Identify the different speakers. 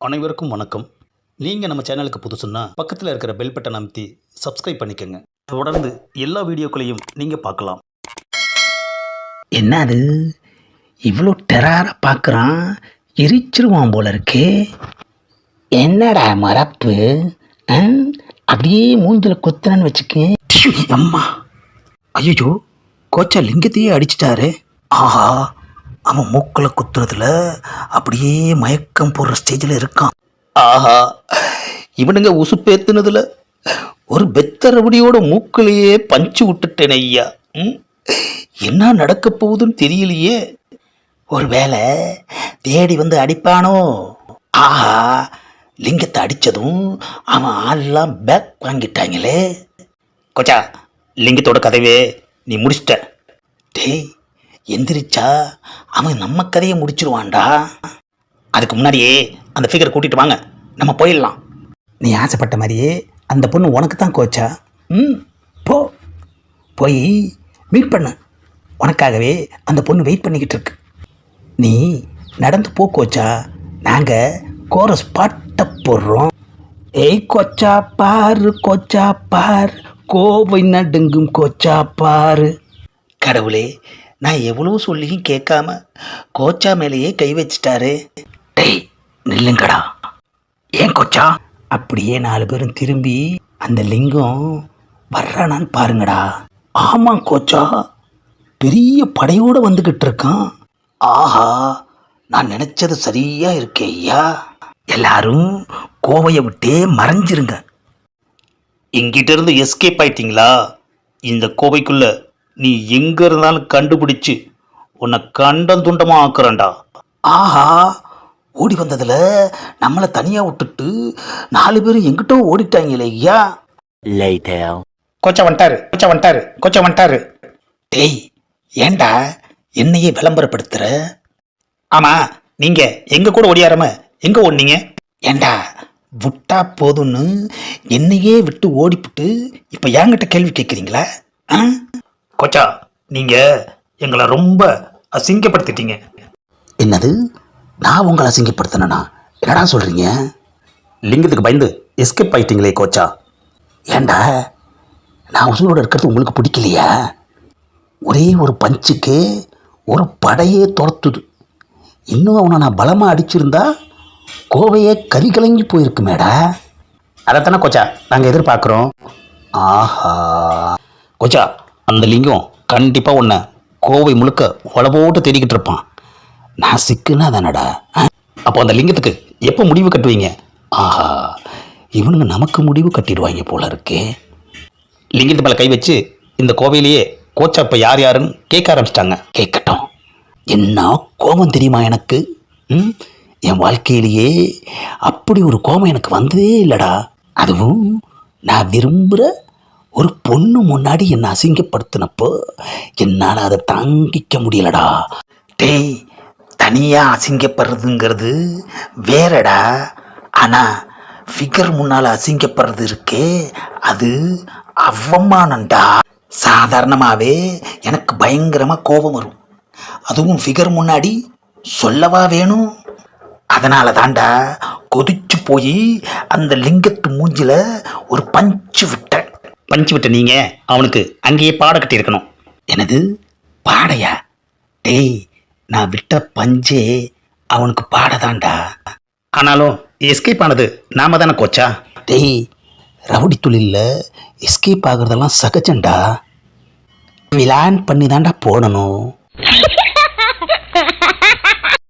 Speaker 1: அனைவருக்கும் வணக்கம். நீங்கள் நம்ம சேனலுக்கு புதுசுன்னா பக்கத்தில் இருக்கிற பெல் பட்டன் அமைத்தி சப்ஸ்கிரைப் பண்ணிக்கோங்க. தொடர்ந்து எல்லா வீடியோக்களையும் நீங்கள் பார்க்கலாம்.
Speaker 2: என்னது இவ்வளோ டெராராக பார்க்குறான், எரிச்சிருவான் போல இருக்கே. என்னடா மரப்பு, அப்படியே மூஞ்சில் குத்துறன்னு வச்சுக்கேன்.
Speaker 1: அம்மா, ஐயோ, கோச்சா லிங்கத்தையே அடிச்சிட்டாரு. ஆஹா, அவன் மூக்கில் குத்துறதுல அப்படியே மயக்கம் போடுற ஸ்டேஜில் இருக்கான். ஆஹா, இவனுங்க உசுப்பேத்துனதுல ஒரு பெத்தரபடியோட மூக்கிலேயே பஞ்சு விட்டுட்டேன் ஐயா. என்ன நடக்க போகுதுன்னு தெரியலையே. ஒரு வேளை தேடி வந்து அடிப்பானோ? ஆஹா, லிங்கத்தை அடித்ததும் அவன் ஆள்லாம் பேக் வாங்கிட்டாங்களே. கொச்சா, லிங்கத்தோட கதைவே நீ முடிச்சிட்ட. டேய், எந்திரிச்சா அவன் நம்ம கதையை முடிச்சிருவான்டா. அதுக்கு முன்னாடியே அந்த ஃபிகரை கூட்டிட்டு வாங்க, நம்ம போயிடலாம்.
Speaker 2: நீ ஆசைப்பட்ட மாதிரியே அந்த பொண்ணு உனக்கு தான் கோச்சா. போ, போய் மீட் பண்ணு. உனக்காகவே அந்த பொண்ணு வெயிட் பண்ணிக்கிட்டு இருக்கு. நீ நடந்து போ கோச்சா, நாங்கள் கோரஸ் பாட்டை போடுறோம். ஏய் கோச்சா பாரு, கோச்சா பாரு, கோவை நடுங்கும் கோச்சா பாரு.
Speaker 1: கடவுளே, நான் எவ்வளோ சொல்லியும் கேட்காம கோச்சா மேலேயே கை வச்சிட்டாரு.
Speaker 2: டேய் நில்லுங்கடா. ஏன் கோச்சா? அப்படியே 4 பேரும் திரும்பி அந்த லிங்கம் வர்றானான்னு பாருங்கடா. ஆமாம் கோச்சா, பெரிய படையோடு வந்துக்கிட்டு இருக்கான்.
Speaker 1: ஆஹா, நான் நினச்சது சரியா இருக்கே ஐயா.
Speaker 2: எல்லாரும் கோவையை விட்டே மறைஞ்சிருங்க.
Speaker 1: இங்கிட்ட இருந்து எஸ்கேப் ஆயிட்டீங்களா? இந்த கோவைக்குள்ள நீ எங்க இருந்தாலும் கண்டுபிடிச்சு உன்னை கண்டம் துண்டமாக ஆக்குறேன்டா.
Speaker 2: ஆஹா, ஓடி வந்ததில் நம்மளை தனியாக விட்டுட்டு 4 பேரும் எங்கிட்டோ ஓடிட்டாங்களே ஐயா.
Speaker 1: கோச்சா வந்துட்டாரு, கோச்சா வந்துட்டாரு, கோச்சா வந்துட்டாரு.
Speaker 2: டேய், ஏண்டா என்னையே விளம்பரப்படுத்துகிற?
Speaker 1: ஆமாம், நீங்கள் எங்கள் கூட ஓடியாராம எங்கே ஓடினீங்க?
Speaker 2: ஏண்டா விட்டா போதும்னு என்னையே விட்டு ஓடிப்புட்டு இப்போ என்கிட்ட கேள்வி கேட்குறீங்களா?
Speaker 1: கோச்சா, நீங்கள் எங்களை ரொம்ப அசிங்கப்படுத்திட்டீங்க.
Speaker 2: என்னது? நான் உங்களை அசிங்கப்படுத்தினா? என்னடா சொல்கிறீங்க?
Speaker 1: லிங்கத்துக்கு பயந்து எஸ்கேப் ஆயிட்டீங்களே கோச்சா.
Speaker 2: ஏண்டா நான் உசுரோடு இருக்கிறது உங்களுக்கு பிடிக்கலையா? ஒரே ஒரு பஞ்சுக்கு ஒரு படையே துரத்துது. இன்னும் அவனை நான் பலமாக அடிச்சிருந்தா கோவையே கலங்கி போயிருக்குமேடா.
Speaker 1: அதைத்தானே கோச்சா நாங்கள் எதிர்பார்க்குறோம்.
Speaker 2: ஆஹா
Speaker 1: கோச்சா, அந்த லிங்கம் கண்டிப்பாக உன்னை கோவை முழுக்க உல போட்டு தேடிக்கிட்டு இருப்பான்.
Speaker 2: நான் சிக்குன்னா தானடா.
Speaker 1: அப்போ அந்த லிங்கத்துக்கு எப்போ முடிவு கட்டுவீங்க?
Speaker 2: ஆஹா, இவனுங்க நமக்கு முடிவு கட்டிடுவாங்க போல இருக்கே.
Speaker 1: லிங்கத்து மேலே கை வச்சு இந்த கோவையிலேயே கோச்சா இப்போ யார் யாருன்னு கேட்க ஆரம்பிச்சிட்டாங்க.
Speaker 2: கேட்கட்டும். என்ன கோபம் தெரியுமா எனக்கு? என் வாழ்க்கையிலேயே அப்படி ஒரு கோபம் எனக்கு வந்ததே இல்லைடா. அதுவும் நான் விரும்புகிற ஒரு பொண்ணு முன்னாடி என்னை அசிங்கப்படுத்தினப்போ என்னால் அதை தாங்கிக்க முடியலடா.
Speaker 1: டேய், தனியாக அசிங்கப்படுறதுங்கிறது வேறடா. ஆனால் ஃபிகர் முன்னால் அசிங்கப்படுறது இருக்கே, அது அவமானம்டா. சாதாரணமாகவே எனக்கு பயங்கரமாக கோபம் வரும், அதுவும் ஃபிகர் முன்னாடி சொல்லவா வேணும்? அதனால தாண்டா கொதிச்சு போய் அந்த லிங்கத்து மூஞ்சில் ஒரு பஞ்சு விட்டேன். பஞ்சு விட்ட நீங்கள் அவனுக்கு அங்கேயே பாட கட்டியிருக்கணும்.
Speaker 2: எனது பாடையா? டேய், நான் விட்ட பஞ்சே அவனுக்கு பாடதாண்டா.
Speaker 1: ஆனாலும் எஸ்கேப் ஆனது நாம தானே கோச்சா.
Speaker 2: டேய், ரவுடி தொழிலில் எஸ்கேப் ஆகுறதெல்லாம் சகஜண்டா. விளான் பண்ணி தாண்டா போடணும்.